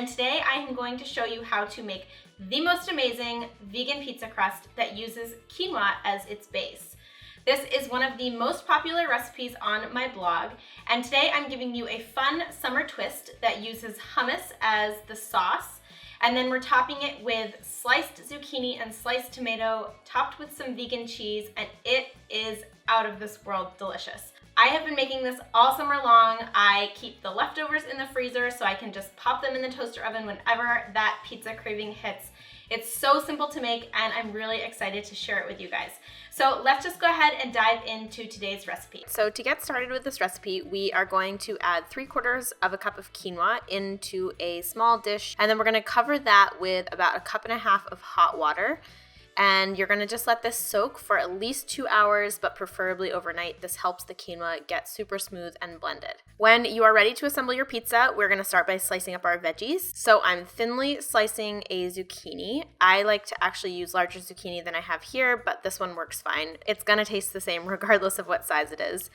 and today I am going to show you how to make the most amazing vegan pizza crust that uses quinoa as its base. This is one of the most popular recipes on my blog, and today I'm giving you a fun summer twist that uses hummus as the sauce, and then we're topping it with sliced zucchini and sliced tomato topped with some vegan cheese, and it is out of this world delicious. I have been making this all summer long. I keep the leftovers in the freezer so I can just pop them in the toaster oven whenever that pizza craving hits. It's so simple to make, and I'm really excited to share it with you guys. So let's just go ahead and dive into today's recipe. So to get started with this recipe, we are going to add 3/4 of a cup of quinoa into a small dish, and then we're gonna cover that with about 1.5 cups of hot water. And you're gonna just let this soak for at least 2 hours, but preferably overnight. This helps the quinoa get super smooth and blended. When you are ready to assemble your pizza, we're gonna start by slicing up our veggies. So I'm thinly slicing a zucchini. I like to actually use larger zucchini than I have here, but this one works fine. It's gonna taste the same regardless of what size it is.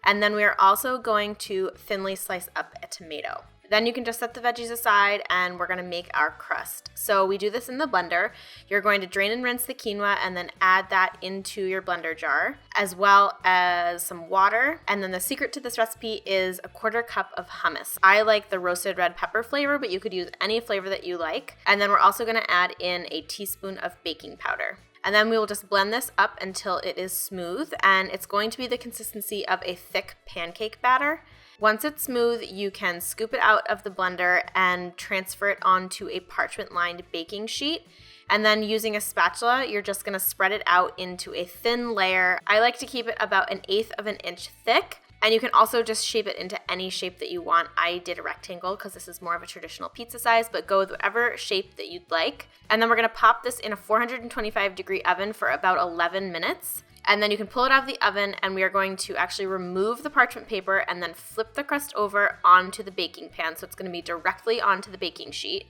And then we are also going to thinly slice up a tomato. Then you can just set the veggies aside and we're gonna make our crust. So we do this in the blender. You're going to drain and rinse the quinoa and then add that into your blender jar, as well as some water. And then the secret to this recipe is 1/4 cup of hummus. I like the roasted red pepper flavor, but you could use any flavor that you like. And then we're also gonna add in a teaspoon of baking powder. And then we will just blend this up until it is smooth, and it's going to be the consistency of a thick pancake batter. Once it's smooth, you can scoop it out of the blender and transfer it onto a parchment-lined baking sheet. And then using a spatula, you're just gonna spread it out into a thin layer. I like to keep it about 1/8 of an inch thick. And you can also just shape it into any shape that you want. I did a rectangle because this is more of a traditional pizza size, but go with whatever shape that you'd like. And then we're gonna pop this in a 425-degree oven for about 11 minutes. And then you can pull it out of the oven, and we are going to actually remove the parchment paper and then flip the crust over onto the baking pan. So it's gonna be directly onto the baking sheet.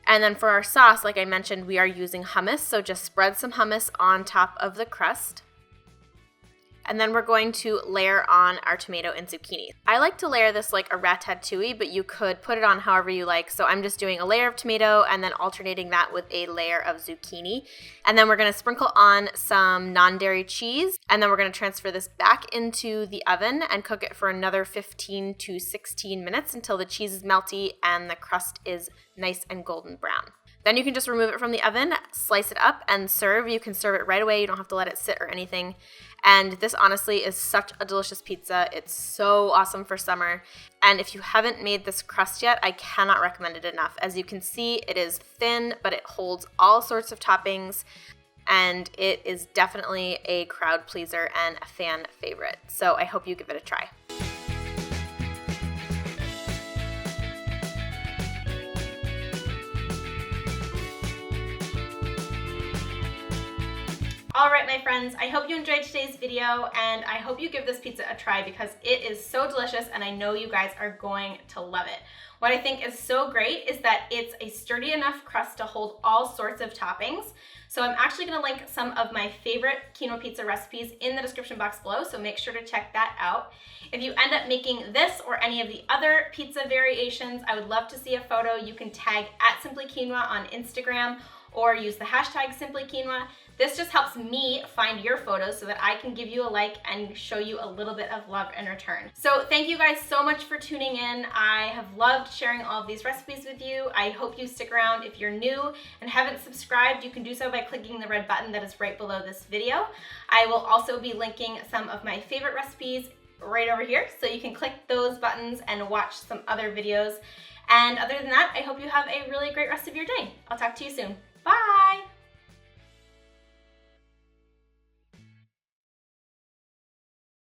And then for our sauce, like I mentioned, we are using hummus. So just spread some hummus on top of the crust. And then we're going to layer on our tomato and zucchini. I like to layer this like a ratatouille, but you could put it on however you like. So I'm just doing a layer of tomato and then alternating that with a layer of zucchini. And then we're gonna sprinkle on some non-dairy cheese. And then we're gonna transfer this back into the oven and cook it for another 15 to 16 minutes until the cheese is melty and the crust is nice and golden brown. Then you can just remove it from the oven, slice it up, and serve. You can serve it right away. You don't have to let it sit or anything. And this honestly is such a delicious pizza. It's so awesome for summer. And if you haven't made this crust yet, I cannot recommend it enough. As you can see, it is thin, but it holds all sorts of toppings. And it is definitely a crowd pleaser and a fan favorite. So I hope you give it a try. All right, my friends, I hope you enjoyed today's video, and I hope you give this pizza a try because it is so delicious, and I know you guys are going to love it. What I think is so great is that it's a sturdy enough crust to hold all sorts of toppings. So I'm actually gonna link some of my favorite quinoa pizza recipes in the description box below, so make sure to check that out. If you end up making this or any of the other pizza variations, I would love to see a photo. You can tag @SimplyQuinoa on Instagram or use the hashtag #SimplyQuinoa. This just helps me find your photos so that I can give you a like and show you a little bit of love in return. So thank you guys so much for tuning in. I have loved sharing all of these recipes with you. I hope you stick around. If you're new and haven't subscribed, you can do so by clicking the red button that is right below this video. I will also be linking some of my favorite recipes right over here, so you can click those buttons and watch some other videos. And other than that, I hope you have a really great rest of your day. I'll talk to you soon. Bye!